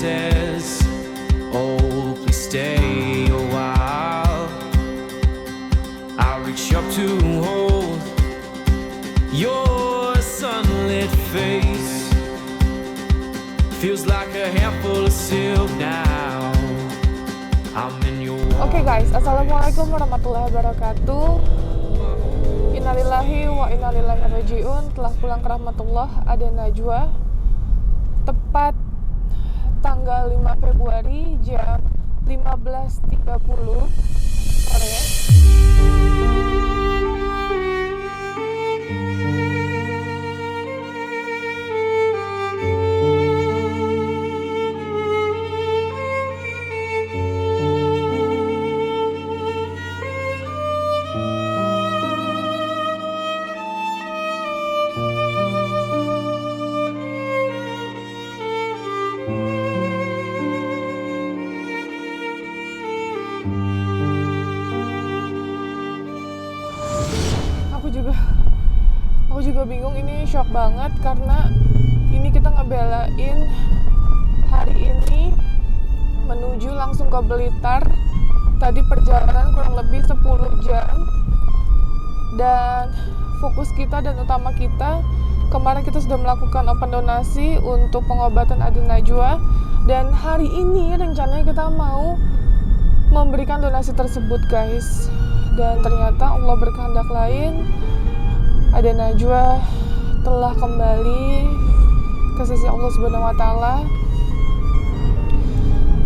says, oh, please stay a while. I reach up to hold your sunlit face. Feels like a handful of silk now. I'm in your Oke guys, assalamualaikum warahmatullahi wabarakatuh. Innalillahi wa innalillahi rajiun. Telah pulang ke rahmatullah, ada Najwa. Tepat tanggal 5 Februari jam 15.30 sore. Aku juga bingung, ini shock banget karena ini kita ngebelain hari ini menuju langsung ke Blitar. Tadi perjalanan kurang lebih 10 jam dan fokus kita dan utama kita kemarin kita sudah melakukan open donasi untuk pengobatan Ade Najwa, dan hari ini rencananya kita mau memberikan donasi tersebut guys, dan ternyata Allah berkehendak lain. Ade Najwa telah kembali ke sisi Allah Subhanahu wa Ta'ala,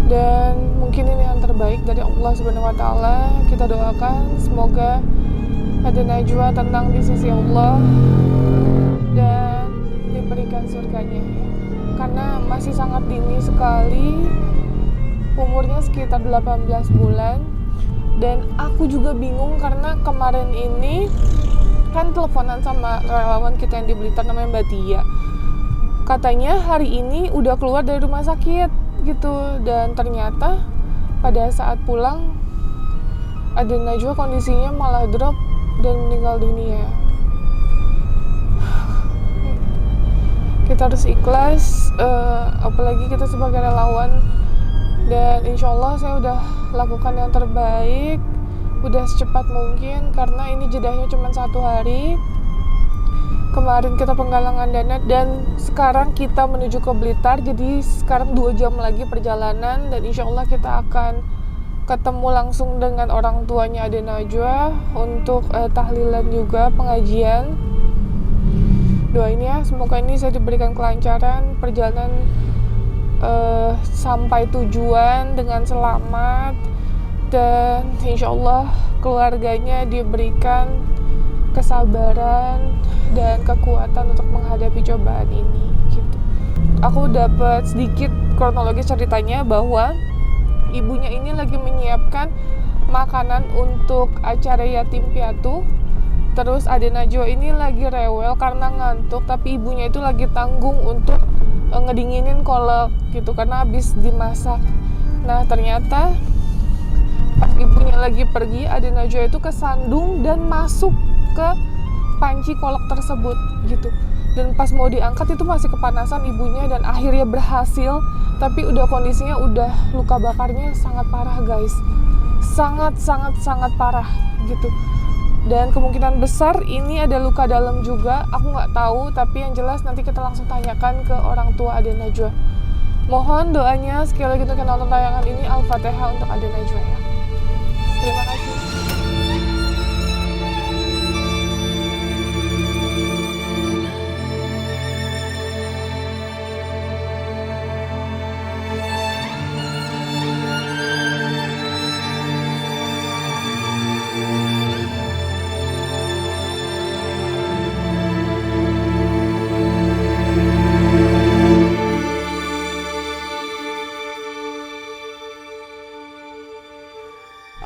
dan mungkin ini yang terbaik dari Allah Subhanahu wa Ta'ala. Kita doakan semoga Ade Najwa tenang di sisi Allah dan diberikan surganya, karena masih sangat dini sekali, umurnya sekitar 18 bulan. Dan aku juga bingung karena kemarin ini kan teleponan sama relawan kita yang di Blitar, namanya Mbak Tia. Katanya hari ini udah keluar dari rumah sakit gitu, dan ternyata pada saat pulang Ade Najwa kondisinya malah drop dan meninggal dunia. Kita harus ikhlas, apalagi kita sebagai relawan, dan insya Allah saya udah lakukan yang terbaik, udah secepat mungkin karena ini jedahnya cuma 1 hari. Kemarin kita penggalangan dana dan sekarang kita menuju ke Blitar, jadi sekarang 2 jam lagi perjalanan, dan insya Allah kita akan ketemu langsung dengan orang tuanya Ade Najwa untuk tahlilan juga, pengajian. Doain ya, semoga ini saya diberikan kelancaran perjalanan sampai tujuan dengan selamat, dan insya Allah keluarganya diberikan kesabaran dan kekuatan untuk menghadapi cobaan ini gitu. Aku dapat sedikit kronologis ceritanya bahwa ibunya ini lagi menyiapkan makanan untuk acara yatim piatu. Terus Ade Najwa ini lagi rewel karena ngantuk, tapi ibunya itu lagi tanggung untuk ngedinginin kolak gitu karena habis dimasak. Nah ternyata pas ibunya lagi pergi, Ade Najwa itu kesandung dan masuk ke panci kolak tersebut gitu. Dan pas mau diangkat itu masih kepanasan ibunya, dan akhirnya berhasil, tapi udah kondisinya udah luka bakarnya sangat parah guys, sangat parah gitu. Dan kemungkinan besar ini ada luka dalam juga, aku nggak tahu, tapi yang jelas nanti kita langsung tanyakan ke orang tua Ade Najwa. Mohon doanya sekali lagi untuk yang nonton tayangan ini. Al-Fatihah untuk Ade Najwa ya. Terima kasih.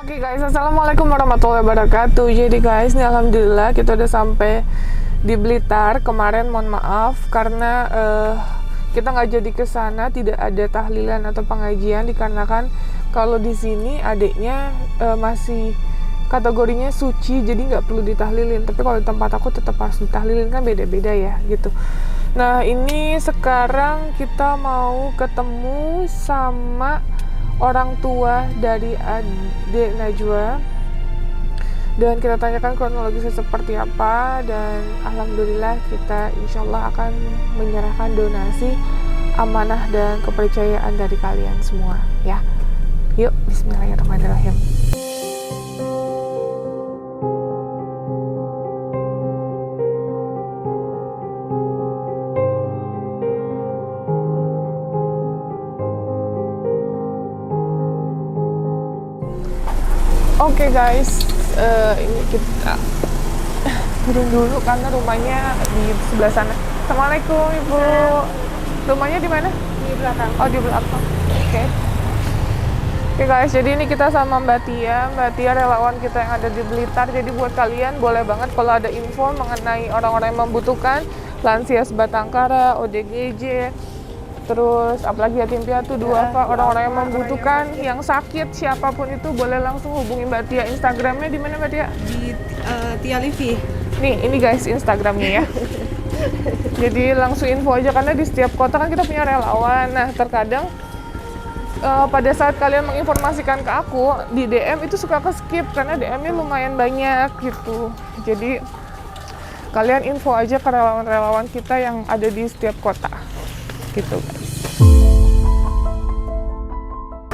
Oke guys, assalamualaikum warahmatullahi wabarakatuh. Jadi guys, ini alhamdulillah kita udah sampai di Blitar. Kemarin mohon maaf karena kita nggak jadi ke sana, tidak ada tahlilan atau pengajian dikarenakan kalau di sini adiknya masih kategorinya suci, jadi nggak perlu ditahlilin. Tapi kalau di tempat aku tetap harus ditahlilin, kan beda-beda ya gitu. Nah, ini sekarang kita mau ketemu sama orang tua dari adik Najwa dan kita tanyakan kronologisnya seperti apa, dan alhamdulillah kita insyaallah akan menyerahkan donasi, amanah dan kepercayaan dari kalian semua ya. Yuk, bismillahirrahmanirrahim. Oke guys, ini kita turun dulu karena rumahnya di sebelah sana. Assalamualaikum Ibu. Rumahnya di mana? Di belakang. Oh, di belakang. Oke. Oke guys, jadi ini kita sama Mbak Tia. Mbak Tia relawan kita yang ada di Blitar. Jadi buat kalian boleh banget kalau ada info mengenai orang-orang yang membutuhkan, lansia sebatangkara, ODGJ, terus apalagi yatim piatu, duafa, orang-orang yang membutuhkan, yang sakit, siapapun itu boleh langsung hubungi Mbak Tia. Instagramnya di mana Mbak Tia? Di Tia Livi. Nih, ini guys Instagramnya ya. Jadi langsung info aja, karena di setiap kota kan kita punya relawan. Nah, terkadang pada saat kalian menginformasikan ke aku di DM itu suka ke-skip karena DM-nya lumayan banyak gitu. Jadi kalian info aja ke relawan-relawan kita yang ada di setiap kota gitu guys.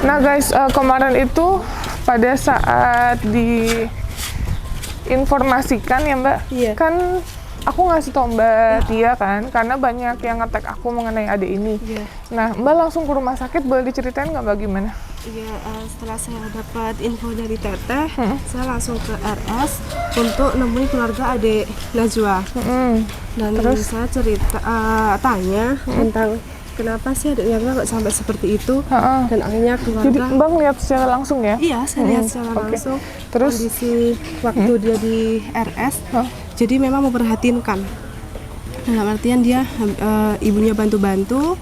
Nah guys, kemarin itu pada saat diinformasikan ya Mbak, Iya. kan aku ngasih tau Mbak Tia kan, karena banyak yang nge-tag aku mengenai adik ini. Iya. Nah, Mbak langsung ke rumah sakit, boleh diceritain nggak Mbak gimana? Iya, setelah saya dapat info dari Teteh, saya langsung ke RS untuk nemuin keluarga adik Najwa. Dan Terus? saya tanya tentang kenapa sih adik Najwa kok sampai seperti itu. Dan akhirnya Jadi keluarga. Mbak lihat secara langsung ya? Iya, saya lihat secara Oke. langsung Terus? kondisi waktu dia di RS. Jadi memang memprihatinkan. Dalam artian dia ibunya bantu-bantu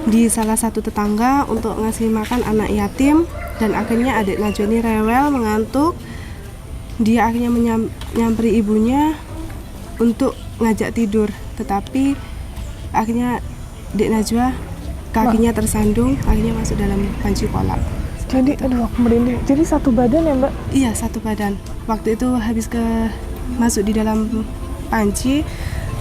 di salah satu tetangga untuk ngasih makan anak yatim, dan akhirnya adik Najwa ini rewel, mengantuk. Dia akhirnya nyamperin ibunya untuk ngajak tidur, tetapi akhirnya adik Najwa kakinya tersandung, akhirnya masuk dalam panci kolak. Jadi, aduh aku merinding. Jadi satu badan ya Mbak? Iya, satu badan. Waktu itu habis masuk di dalam panci,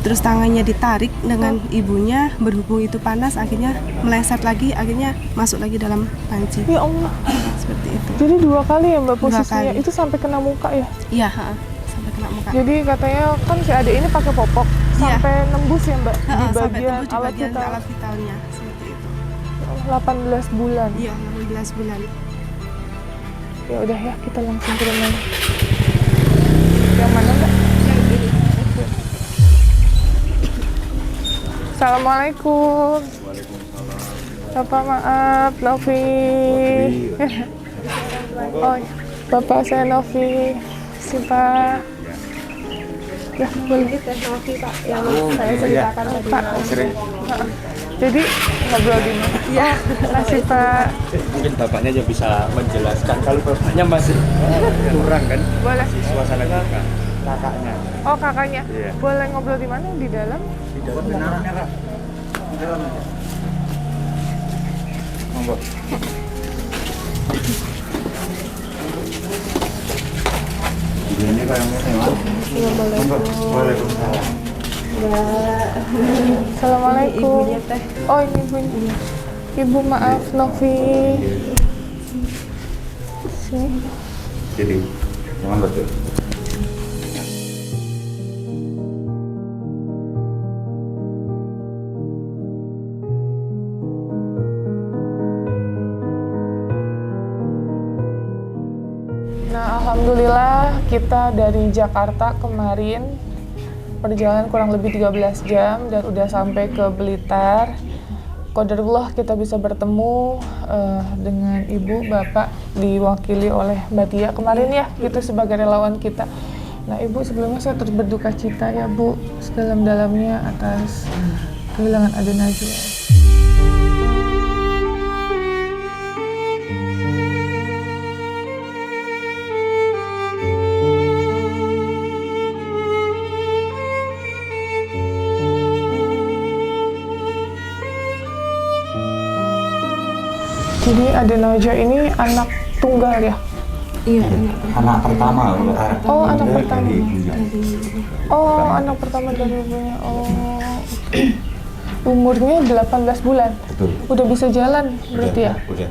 terus tangannya ditarik dengan ibunya, berhubung itu panas, akhirnya meleset lagi, akhirnya masuk lagi dalam panci. Ya Allah. Seperti itu. Jadi 2 kali ya Mbak Dua posisinya? kali. Itu sampai kena muka ya? Iya, sampai kena muka. Jadi katanya kan si adik ini pakai popok Iya. sampai nembus ya Mbak? Di Sampai bagian tembus di alat bagian vital. alat vitalnya, seperti itu. 18 bulan. Iya, 18 bulan. Ya udah ya, kita langsung ke rumah. Yang mana Mbak? Yang ini. Assalamualaikum. Bapak maaf, Novi. Oh, Bapak saya Novi. Si Pak. Ya, boleh. Teh Novi, Pak, yang saya ceritakan tadi. Pak. Jadi ngobrol di mana? Iya. Kasih Pak. Mungkin bapaknya aja bisa menjelaskan. Kalau bapaknya masih kurang kan Boleh. suasana kita. Kakaknya Oh, kakaknya. Iya. Boleh ngobrol di mana? Di dalam? di dalam benarnya kak. Di dalam aja. Monggo. Ini kayaknya mewah. Waalaikumsalam. Assalamualaikum. Ibunya Teh. Oh, ini ibunya. Ibu maaf, Novi. Sini. Jadi, monggo tuh. Nah, alhamdulillah kita dari Jakarta kemarin perjalanan kurang lebih 13 jam dan udah sampai ke Blitar. Qadarullah kita bisa bertemu dengan ibu, bapak diwakili oleh Mbak Tia kemarin ya, gitu sebagai relawan kita. Nah ibu, sebelumnya saya turut berduka cita ya Bu, sedalam-dalamnya atas kehilangan adik Najwa. Jadi Ade Naja ini anak tunggal ya? Iya, Anak pertama. Oh, anak Dari pertama. ibunya. Oh, anak pertama dari ibunya. Oh, oke. Umurnya 18 bulan. Betul. Udah bisa jalan berarti ya? Udah.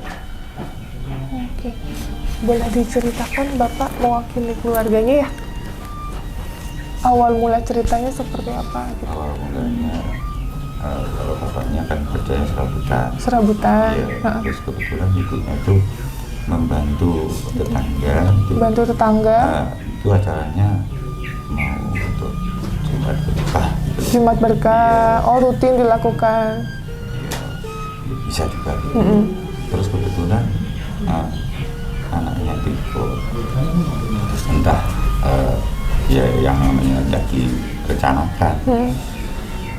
Oke. Boleh diceritakan Bapak mewakili keluarganya ya? Awal mula ceritanya seperti apa gitu? Awal mulanya kalau bapaknya kan kerjanya serabutan. Serabutan. Iya, Heeh. terus kebetulan ibunya itu membantu tetangga. Bantu tetangga. Itu acaranya mau untuk Jumat berkah. Gitu. Jumat berkah. Oh, rutin dilakukan. Bisa juga. Gitu. Mm-mm. Terus kebetulan anaknya itu terus entah ya yang namanya jadi rencanakan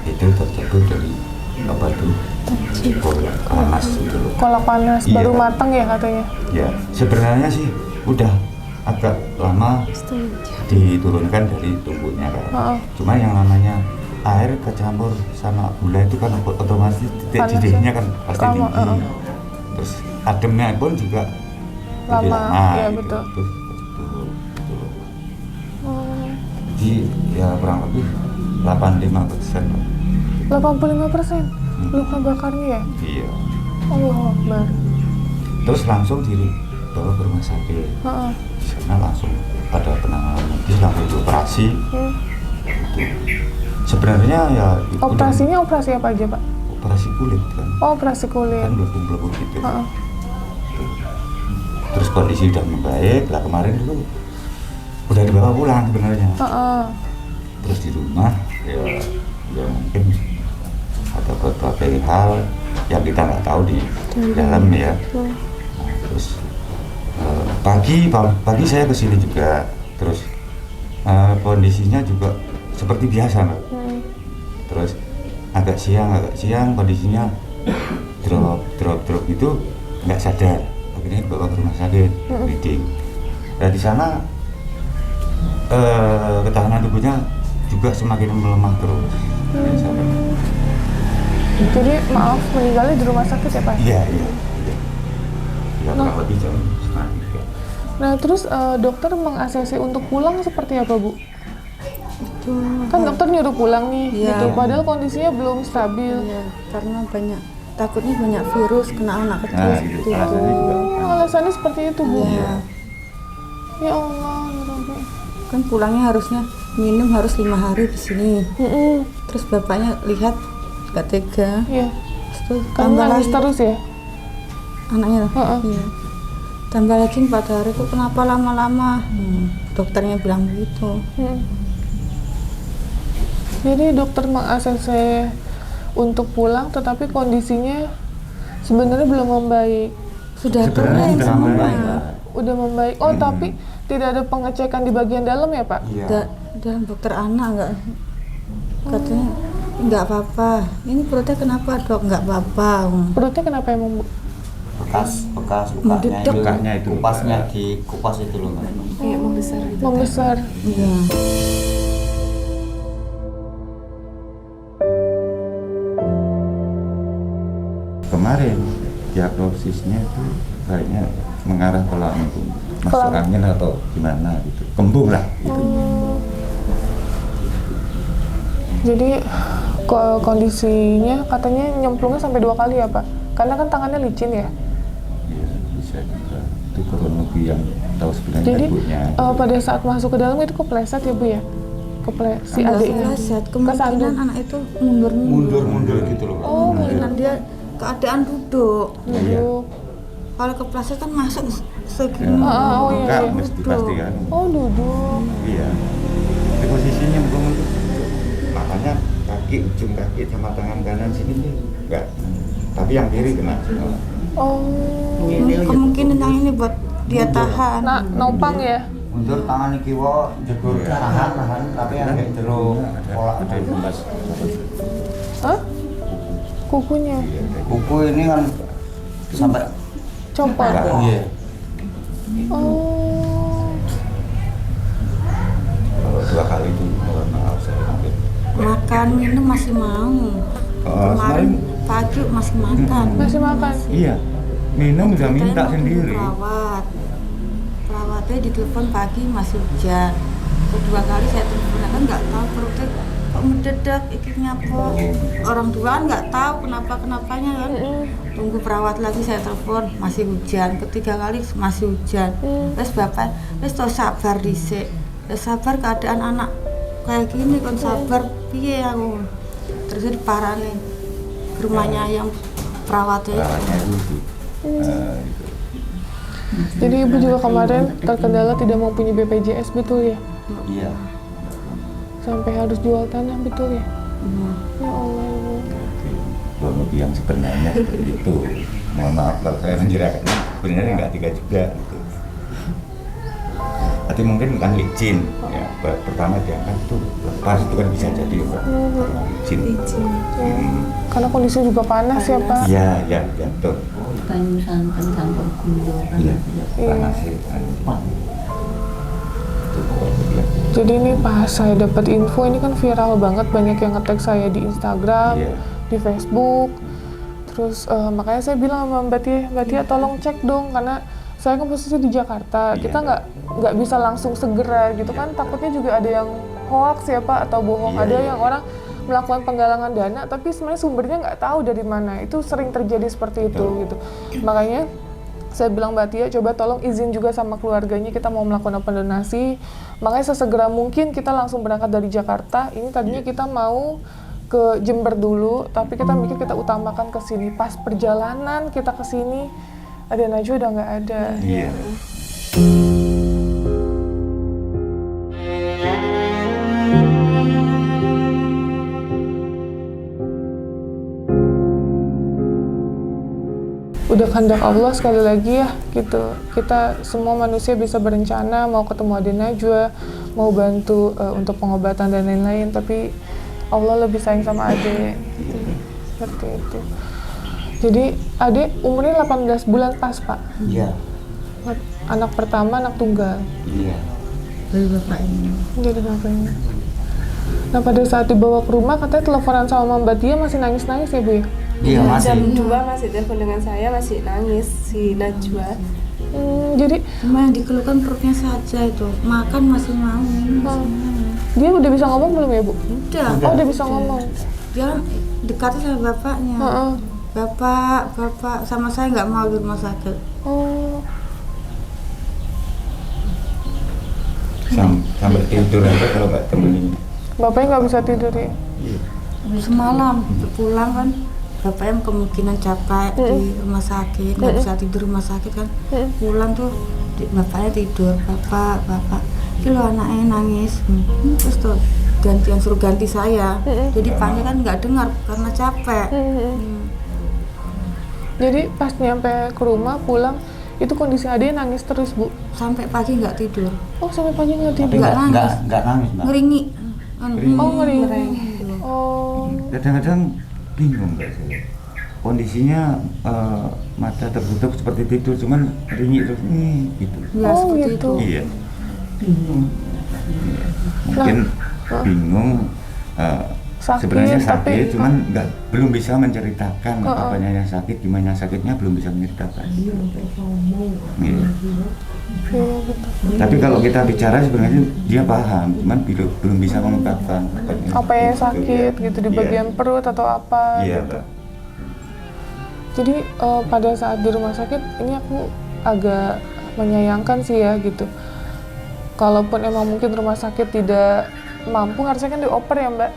itu terjebak dari apa tuh kolak panas itu loh. Kolak panas Iya. baru matang ya katanya. Ya sebenarnya sih udah agak lama diturunkan dari tubuhnya kan. Heeh. Cuma yang namanya air kecampur sama gula itu kan otomatis titik Panasnya didihnya kan pasti lama, tinggi. heeh. Terus ademnya pun juga lebih Lama, lama iya, gitu. betul. Terus gitu. Hmm, Jadi ya kurang lebih 85%. 85% luka bakarnya ya? Iya. Allahu Akbar. Terus langsung dibawa ke rumah sakit. Heeh. Di sana langsung ada penanganan medis, langsung dioperasi. Hmm. Sebenarnya ya Operasinya operasi apa aja Pak? operasi kulit kan. Oh, operasi kulit. Kan belum gitu. Heeh. Terus kondisi udah membaik. Lah kemarin itu udah dibawa pulang sebenarnya. Heeh. Terus di rumah ya mungkin ada berbagai hal yang kita nggak tahu di dalam ya. Nah, terus pagi saya kesini juga. Terus kondisinya juga seperti biasa Mbak. Terus agak siang kondisinya drop itu nggak sadar. Akhirnya dibawa ke rumah sakit reading. Nah di sana ketahanan tubuhnya juga semakin melemah terus. Jadi maaf meninggalnya di rumah sakit ya Pak? Iya. Ya kurang lebih jam setengah 3. Nah terus dokter meng-ACC untuk pulang seperti apa Bu? Kan dokter nyuruh pulang nih, Iya. gitu. Padahal kondisinya belum stabil. Iya, karena takutnya banyak virus kena anak kecil Nah, seperti gitu. itu. Alasannya juga. Oh, alasannya seperti itu Bu. Iya. Ya Allah, ya Rabbi. Kan pulangnya harusnya minum harus 5 hari di sini. Mm-mm. Terus bapaknya lihat gak tega. Iya. Terus Kamu tambah nangis lagi terus ya? anaknya. Heeh. Iya. Tambah lagi 4 hari kok kenapa lama-lama? Dokternya bilang begitu. Jadi dokter meng-ACC untuk pulang, tetapi kondisinya sebenarnya belum membaik. Sudah Sebenarnya turun sudah semua. membaik, Pak. Udah membaik. Oh, tapi tidak ada pengecekan di bagian dalam ya Pak? Iya. Dalam dokter anak enggak katanya enggak apa-apa. Ini perutnya kenapa dok? Enggak apa-apa. Perutnya kenapa emang Bu? bekas Mendedek. lukanya itu Kupasnya di kupas itu loh Mbak. kayak membesar gitu. Membesar. Iya. kemarin diagnosisnya itu kayaknya mengarah ke lambung, masuk Ke angin atau gimana gitu, kembung lah gitu. Jadi kondisinya katanya nyemplungnya sampai 2 kali ya Pak? Karena kan tangannya licin ya. Iya, bisa juga. Itu kurang lebih yang tahu sebenarnya Jadi ibunya. pada saat masuk ke dalam itu kepleset ya Bu ya? Si Enggak adiknya. kepleset. Kemungkinan Kesandung. anak itu mundur. Mundur gitu loh. Oh, Kemungkinan dia keadaan duduk. duduk. Kalau kepleset kan masuk segini. oh, iya, Enggak, iya. mesti pastikan. Oh, duduk. Iya. Di posisinya nyemplung itu. Makanya ujung kaki sama tangan kanan sini nih enggak. Tapi yang kiri kena. Oh. Kemungkinan yang ini buat dia tahan. Nah, nopang ya? Mundur tangan kiwa jegur tahan tapi yang kayak jeruk kolak Ada yang lemas. Hah? Kukunya kuku ini kan sampai copot. iya. Oh. Kalau 2 kali itu mohon maaf saya mungkin. Makan minum masih mau. Kemarin kemarin pagi masih makan. Masih makan. Iya. minum udah minta Katanya mau sendiri. Perawatnya ditelepon pagi masih hujan. Kedua kali saya telepon kan nggak tahu perutnya kok mendadak iki nyapa. Orang tua kan nggak tahu kenapanya kan. Tunggu perawat lagi saya telepon masih hujan. Ketiga kali masih hujan. Terus bapak wis to sabar dhisik. Sabar keadaan anak kayak gini kon sabar piye aku. Terus diparani ke rumahnya yang perawatnya. Perawatnya itu. Jadi ibu juga kemarin terkendala tidak mempunyai BPJS, betul ya? Iya. Sampai harus jual tanah, betul ya? Ya Allah, ibu. Kurang lebih yang sebenarnya seperti itu. Mohon maaf kalau saya menjelaskan, sebenarnya nggak tiga juga gitu. Tapi mungkin kan licin. Ya, pertama diangkat itu lepas itu kan bisa jadi Mbak. Karena licin. Karena kondisi juga panas ya Pak. Iya, betul. Banyu santan campur gula kan. Iya, panas sih. Jadi ini pas saya dapat info ini kan viral banget, banyak yang nge-tag saya di Instagram, Iya. di Facebook. Terus makanya saya bilang sama Mbak Tia tolong cek dong karena saya kan posisi di Jakarta, Iya, kita nggak bisa langsung segera gitu kan, takutnya juga ada yang hoax ya Pak atau bohong, Iya, ada iya. yang orang melakukan penggalangan dana tapi sebenarnya sumbernya nggak tahu dari mana, itu sering terjadi seperti itu gitu. Makanya saya bilang Mbak Tia, coba tolong izin juga sama keluarganya, kita mau melakukan open donasi. Makanya sesegera mungkin kita langsung berangkat dari Jakarta. Ini tadinya kita mau ke Jember dulu, tapi kita mikir kita utamakan ke sini. Pas perjalanan kita ke sini, ada Najwa udah nggak ada. Iya. Udah kehendak Allah sekali lagi ya gitu. Kita semua manusia bisa berencana mau ketemu Ade Najwa, mau bantu untuk pengobatan dan lain-lain, tapi Allah lebih sayang sama Ade. Seperti itu. Jadi Ade umurnya 18 bulan pas Pak. Iya. Anak pertama, anak tunggal. Iya. Dari bapak ini. Jadi bapaknya. Nah pada saat dibawa ke rumah katanya teleponan sama Mbak Tia masih nangis-nangis ya Bu ya? Iya, masih. Jam 2 masih telepon dengan saya, masih nangis si Najwa. Jadi Cuma yang dikeluhkan perutnya saja itu. Makan masih mau, minum masih mau. dia udah bisa ngomong belum ya Bu? Udah. Oh udah bisa ngomong. Dia dekat sama bapaknya. Heeh. Bapak sama saya nggak mau di rumah sakit. Oh. Sampai tidur aja kalau nggak temenin. Bapaknya nggak bisa tidur ya? Semalam pulang kan bapaknya kemungkinan capek di rumah sakit, nggak bisa tidur rumah sakit kan. Pulang tuh bapaknya tidur, bapak ini lo anaknya nangis. Terus tuh suruh ganti saya. Jadi panggil kan nggak dengar karena capek. Jadi pas nyampe ke rumah pulang itu kondisi Ade nangis terus Bu. Sampai pagi nggak tidur, Oh sampai pagi nggak Tapi tidur. nggak nangis, Mbak. ngeringi. Oh ngeri. Oh. Kadang-kadang bingung nggak sih? Kondisinya mata tertutup seperti tidur, cuman ringik terus gitu. Ya Oh, seperti gitu. itu. Iya. Mungkin bingung. Sakit, Sebenarnya tapi- sakit, cuman belum bisa menceritakan apanya yang sakit, gimana sakitnya belum bisa menceritakan. Iya. Iya gitu. Tapi kalau kita bicara sebenarnya dia paham, cuman belum bisa mengungkapkan Apa yang sakit ya. gitu di Iya. bagian perut atau apa Iya, gitu. Mbak. Jadi pada saat di rumah sakit ini aku agak menyayangkan sih ya gitu. Kalaupun emang mungkin rumah sakit tidak mampu, harusnya kan dioper ya Mbak.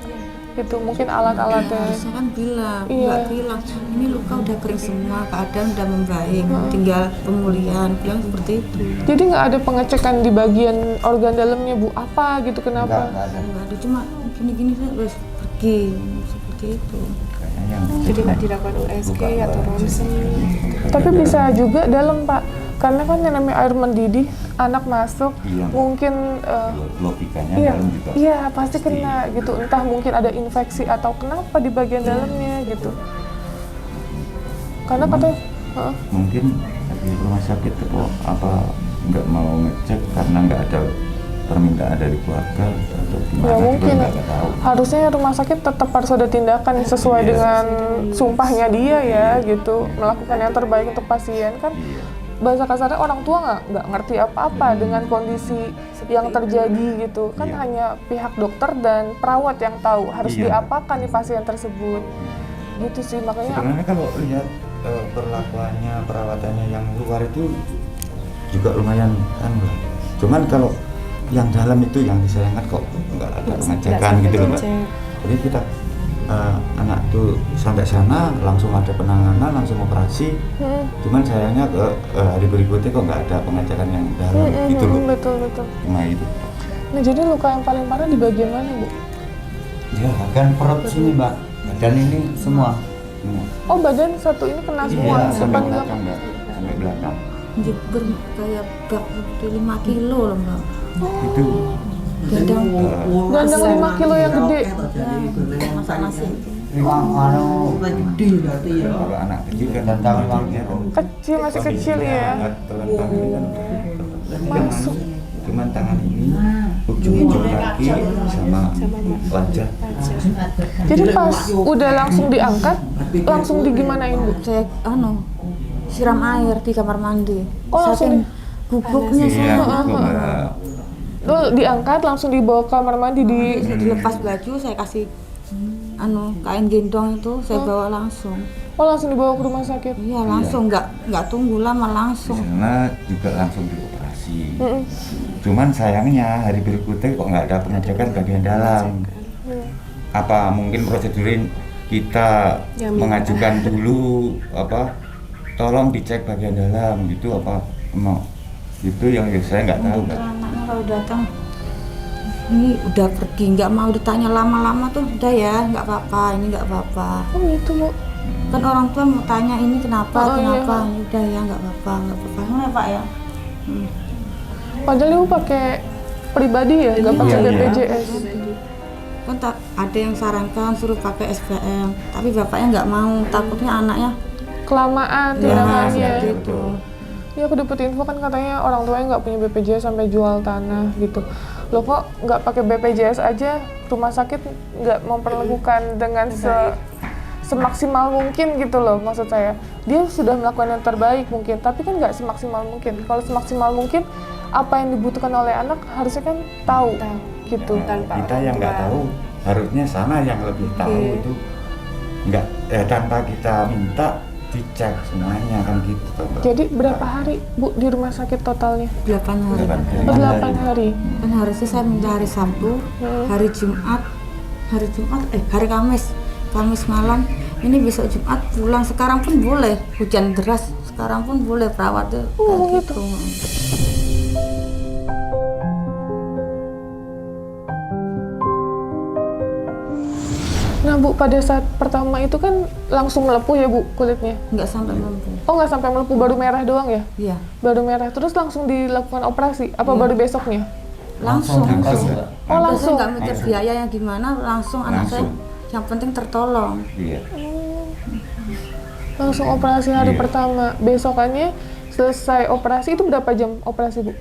Gitu mungkin alat-alatnya. Harusnya kan bilang, Iya. nggak bilang ini luka udah kering semua, keadaan udah membaik, tinggal pemulihan, bilang seperti itu. Jadi nggak ada pengecekan di bagian organ dalamnya Bu, apa gitu kenapa? Nggak ada. Nggak ada, cuma gini-gini saya wes pergi seperti itu. Kayaknya yang Jadi nggak dilakukan USG atau ronsen. Tapi bisa juga dalam Pak, karena kan yang namanya air mendidih, anak masuk, Iya. mungkin logikanya iya, dalam juga. iya pasti kena gitu. Entah mungkin ada infeksi atau kenapa di bagian dalamnya gitu. Karena katanya, Mungkin di rumah sakit kok nggak mau ngecek karena nggak ada permintaan dari keluarga atau gimana Ya juga mungkin nggak tahu. harusnya rumah sakit tetap harus ada tindakan sesuai Iya. dengan sumpahnya dia ya gitu, melakukan yang terbaik untuk pasien kan. Iya. Bahasa kasarnya orang tua nggak ngerti apa-apa dengan kondisi yang terjadi gitu kan, Iya. hanya pihak dokter dan perawat yang tahu harus Iya. diapakan di pasien tersebut gitu sih. Makanya Sebenarnya kalau lihat perlakuannya, perawatannya yang luar itu juga lumayan kan lah. Cuman kalau yang dalam itu yang disayangkan kok nggak ada pengecekan gitu loh Mbak. Jadi kita anak tuh sampai sana langsung ada penanganan, langsung operasi. Cuman sayangnya ke hari berikutnya kok nggak ada pengecekan yang dalam gitu loh. betul. Nah itu. Nah jadi luka yang paling parah di bagian mana Bu? Ya, bagian perut sini Mbak. Badan ini semua. Oh badan satu ini kena semua Iya, sampai sepanjang. belakang Mbak. Sampai belakang. Jebur kayak bak seperti 5 kilo loh mbak. Itu Gendang Gandang 5 kilo yang gede. masak nasi. kalau anak kecil kan tangannya Kecil, masih kecil ya. telentang ini kan masuk. Cuman tangan ini ujung-ujung kaki sama wajah. Jadi pas udah langsung diangkat, langsung digimanain Bu? Saya siram air di kamar mandi. Oh, langsung Saking gugupnya Iya, saya. kok Mbak. Lo diangkat langsung dibawa ke kamar mandi Saya dilepas baju, saya kasih kain gendong itu saya bawa langsung. Oh langsung dibawa ke rumah sakit. Iya langsung, nggak tunggu lama Di langsung. sana juga langsung dioperasi. Cuman sayangnya hari berikutnya kok nggak ada pengecekan bagian dalam. Apa mungkin prosedurin kita mengajukan dulu tolong dicek bagian dalam gitu apa itu yang saya nggak tahu Mbak. Anaknya kalau datang ini udah pergi, nggak mau ditanya lama-lama tuh udah ya nggak apa-apa, ini nggak apa-apa. Oh gitu Bu. Kan orang tua mau tanya ini kenapa, Oh, iya. kenapa, udah ya nggak apa-apa, ya Pak ya. Padahal Ibu pakai pribadi ya, nggak pakai Iya, iya. BPJS. Kan ada yang sarankan suruh pakai SPM, tapi bapaknya nggak mau, takutnya anaknya Kelamaan ya, tindakannya. gitu. Ya aku dapet info kan katanya orang tuanya nggak punya BPJS sampai jual tanah gitu. Loh kok nggak pakai BPJS aja rumah sakit nggak memperlakukan dengan semaksimal mungkin gitu loh, maksud saya. Dia sudah melakukan yang terbaik mungkin, tapi kan nggak semaksimal mungkin. Kalau semaksimal mungkin apa yang dibutuhkan oleh anak harusnya kan tahu gitu. Kita yang nggak tahu harusnya sana yang lebih tahu itu nggak tanpa kita minta dicek semuanya kan gitu Mbak. Jadi berapa hari Bu di rumah sakit totalnya? 8 hari. 8 hari. Kan harusnya saya minta hari Sabtu, hari Jumat, hari Kamis malam. Ini besok Jumat pulang. Sekarang pun boleh, hujan deras. Sekarang pun boleh perawatnya. Oh, kayak gitu. Nah Bu, pada saat pertama itu kan langsung melepuh ya Bu kulitnya? Nggak sampai mampu. Oh nggak sampai melepuh, baru merah doang ya? Iya, Baru merah, terus langsung dilakukan operasi? Apa baru besoknya? langsung. Oh langsung? Saya nggak mikir biaya yang gimana, langsung anak saya. Langsung. Yang penting tertolong. Iya. Langsung operasi hari Iya. pertama. Besokannya selesai operasi itu berapa jam operasi Bu?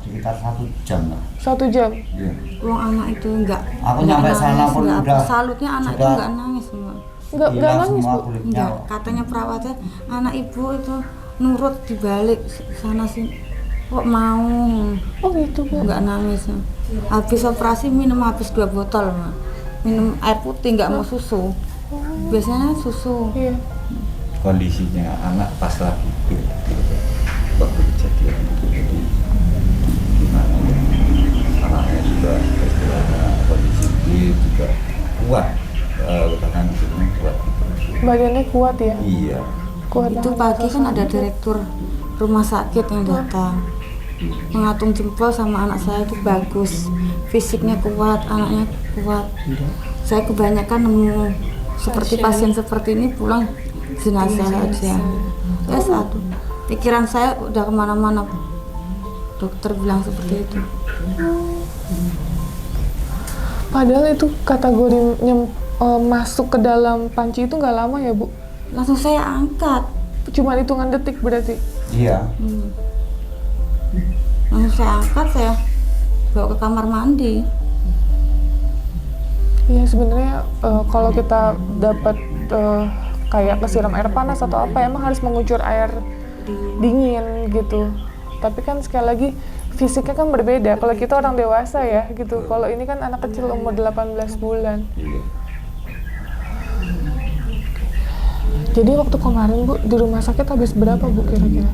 Sekitar 1 jam lah. 1 jam? Iya. Uang anak itu nggak nyampe sana pun nggak udah salutnya anak itu sudah nggak nangis semua. Nggak hilang nangis semua Bu? kulitnya. Enggak, katanya perawatnya anak ibu itu nurut dibalik sana sini. Kok mau? Oh gitu Bu? Nggak nangis. Habis operasi minum habis 2 botol, Ma. Minum air putih, nggak mau susu. Biasanya susu. Iya. Kondisinya anak pas lagi itu waktu kejadian itu jadi gimana ya, anaknya juga istilahnya kondisi dia juga kuat, tahan tubuhnya kuat. Badannya kuat ya? Iya. Kuat Itu banget. pagi kan ada direktur rumah sakit yang datang. Mengatung jempol sama anak saya itu bagus. Fisiknya kuat, anaknya kuat. Saya kebanyakan nemu seperti pasien seperti ini pulang jenazah aja. Ya satu. Pikiran saya udah kemana-mana. Dokter bilang seperti itu. Padahal itu kategori masuk ke dalam panci itu nggak lama ya Bu? Langsung saya angkat. Cuma hitungan detik berarti? Iya. Langsung saya angkat, saya bawa ke kamar mandi. Iya sebenarnya kalau kita dapat kayak kesiram air panas atau apa, emang harus mengucur air dingin gitu. Tapi kan sekali lagi fisiknya kan berbeda. Kalau kita orang dewasa ya gitu. Kalau ini kan anak kecil umur 18 bulan. Jadi waktu kemarin Bu di rumah sakit habis berapa Bu kira-kira?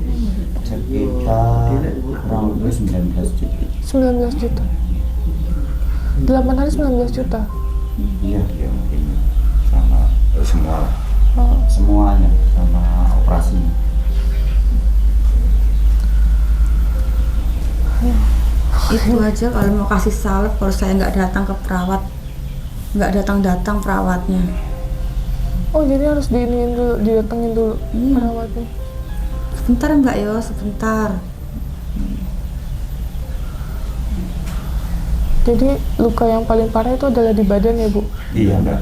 Sekitar kurang lebih 19 juta. 19 juta. 8 hari 19 juta. Iya, ini sama semua lah. Oh. Semuanya sama operasinya. Itu aja kalau mau kasih salep, kalau saya nggak datang ke perawat, nggak datang perawatnya. Oh jadi harus diiniin dulu, didatengin dulu perawatnya. Sebentar Mbak yo, sebentar. Jadi luka yang paling parah itu adalah di badan ya Bu? Iya Mbak.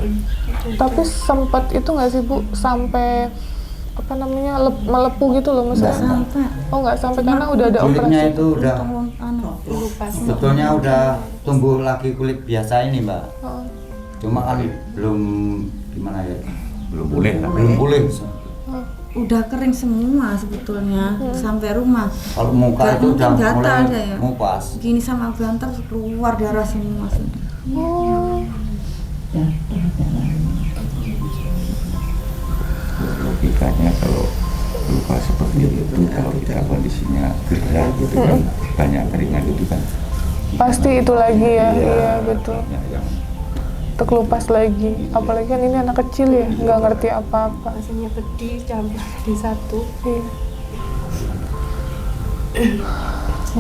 Tapi sempat itu nggak sih Bu sampai apa namanya melepuh gitu loh maksudnya? Nggak Sampai. Oh nggak sampai karena udah ada Kulitnya operasi. itu udah sebetulnya udah tumbuh lagi kulit biasa ini Mbak. Oh. Cuma kan belum gimana ya? Belum boleh lah. Belum pulih. Udah kering semua sebetulnya sampai rumah. Kalau muka Nggak itu udah mungkin gatal mulai aja ya. ngupas. Gini sama bantal keluar darah semua. Oh. Logikanya kalau luka seperti itu, kalau kita kondisinya gerah gitu kan, banyak keringat gitu kan. Pasti itu lagi ya, iya betul. Banyak yang Terkelupas lagi. Apalagi kan ini anak kecil ya, nggak ngerti apa-apa. Rasanya pedih campur di satu. Iya.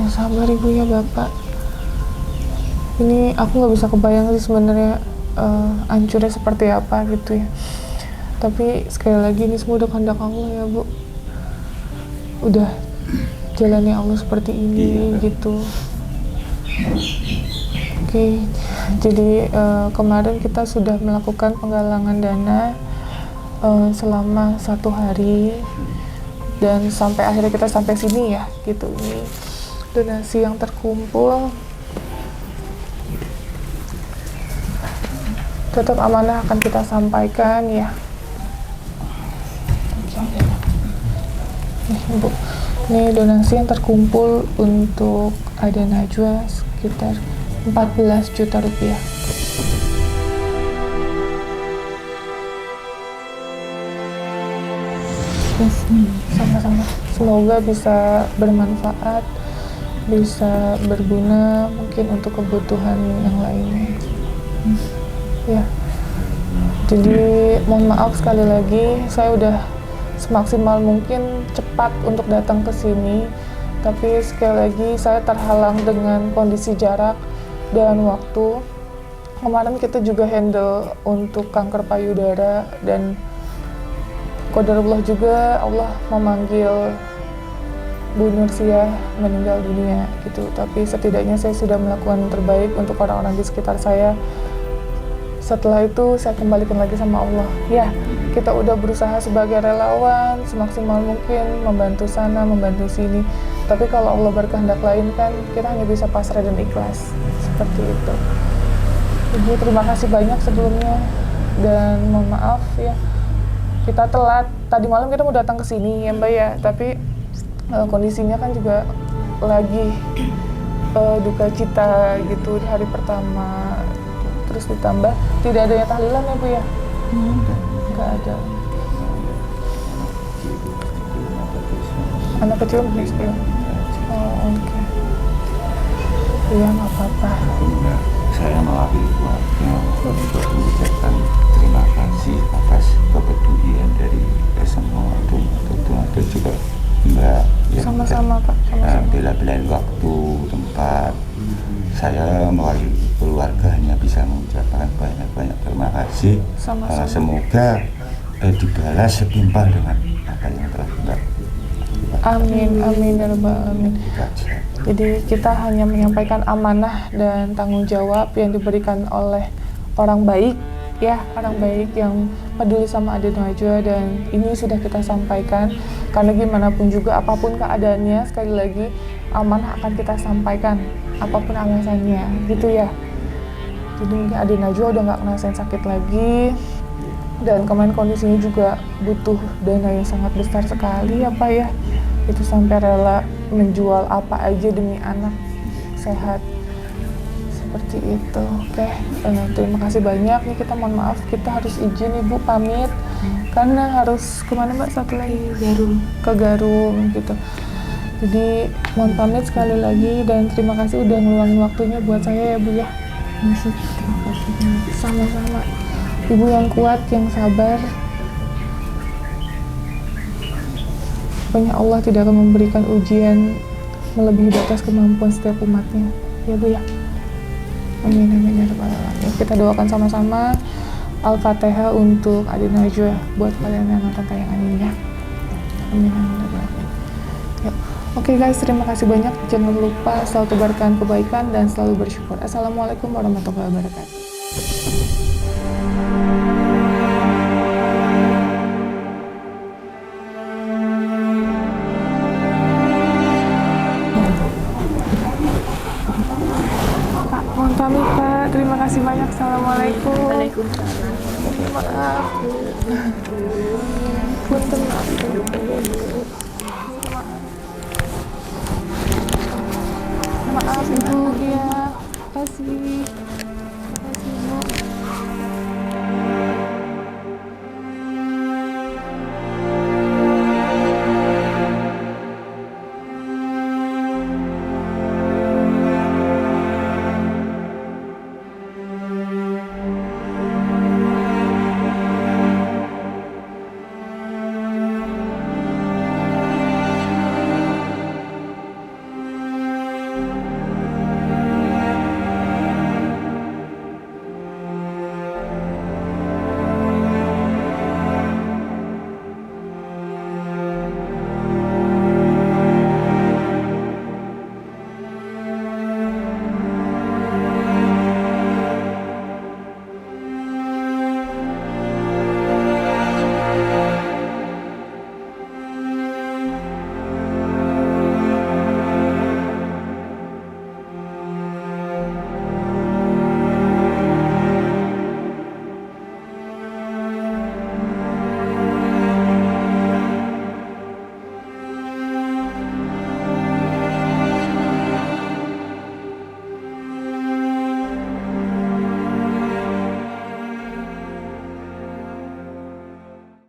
Ya sabar Ibu ya Bapak. Ini aku nggak bisa kebayang sih sebenarnya hancurnya seperti apa gitu ya. Tapi sekali lagi ini semua udah kehendak Allah ya Bu. Udah jalannya Allah seperti ini gitu. Oke, jadi kemarin kita sudah melakukan penggalangan dana selama 1 hari dan sampai akhirnya kita sampai sini ya gitu. Ini donasi yang terkumpul. Tetap amanah akan kita sampaikan ya. Nih Bu, ini donasi yang terkumpul untuk Ada Najwa sekitar 14 juta rupiah. Sama-sama. Semoga bisa bermanfaat, bisa berguna mungkin untuk kebutuhan yang lainnya. Ya. Jadi mohon maaf sekali lagi, saya udah semaksimal mungkin cepat untuk datang ke sini, tapi sekali lagi saya terhalang dengan kondisi jarak dan waktu. Kemarin kita juga handle untuk kanker payudara dan qadarullah juga Allah memanggil Bu Nursiah meninggal dunia gitu. Tapi setidaknya saya sudah melakukan yang terbaik untuk orang-orang di sekitar saya. Setelah itu saya kembalikan lagi sama Allah. Ya, kita udah berusaha sebagai relawan semaksimal mungkin membantu sana, membantu sini. Tapi kalau Allah berkehendak lain kan kita hanya bisa pasrah dan ikhlas. Seperti itu. Ibu terima kasih banyak sebelumnya dan mohon maaf ya. Kita telat. Tadi malam kita mau datang ke sini ya Mbak ya, tapi kondisinya kan juga lagi duka cita gitu di hari pertama. Terus ditambah tidak adanya tahlilan ya Bu ya? Nggak ada. Anak kecil belum? Oh oke. Iya nggak apa-apa. sehingga saya mewakili keluarga untuk mengucapkan terima kasih atas kepedulian dari semua itu juga Mbak yang Sama-sama Pak. Sama-sama. bela-belain waktu, tempat. Saya mewakili keluarga hanya bisa mengucapkan banyak-banyak terima kasih. Sama-sama. Semoga dibalas setimpal dengan apa yang telah Mbak Amin, amin ya rabbal alamin. baca. Jadi kita hanya menyampaikan amanah dan tanggung jawab yang diberikan oleh orang baik, ya orang baik yang peduli sama Ada Najwa, dan ini sudah kita sampaikan karena gimana pun juga apapun keadaannya sekali lagi amanah akan kita sampaikan apapun alasannya gitu ya. Jadi mungkin Ade Najwa udah nggak ngerasain sakit lagi, dan kemarin kondisinya juga butuh dana yang sangat besar sekali ya Pak ya. Itu sampai rela menjual apa aja demi anak sehat. Seperti itu. Oke, terima kasih banyak nih, kita mohon maaf kita harus izin Ibu pamit karena harus kemana Mbak satu lagi? Ke Garum gitu. Jadi mohon pamit sekali lagi dan terima kasih udah ngeluangin waktunya buat saya ya Bu ya. Terima kasih. Sama-sama. Ibu yang kuat, yang sabar. Pokoknya Allah tidak akan memberikan ujian melebihi batas kemampuan setiap umatnya. Ya Bu ya. Amin amin ya rabbal alamin. Kita doakan sama-sama Al-Fatihah untuk Ade Najwa buat kalian yang nonton tayangan ini ya. Amin amin ya rabbal alamin. Yuk. Oke guys, terima kasih banyak. Jangan lupa selalu tebarkan kebaikan dan selalu bersyukur. Assalamualaikum warahmatullahi wabarakatuh. Pak, mohon pamit Pak. Terima kasih banyak. Assalamualaikum. Waalaikumsalam. Maaf. Punten.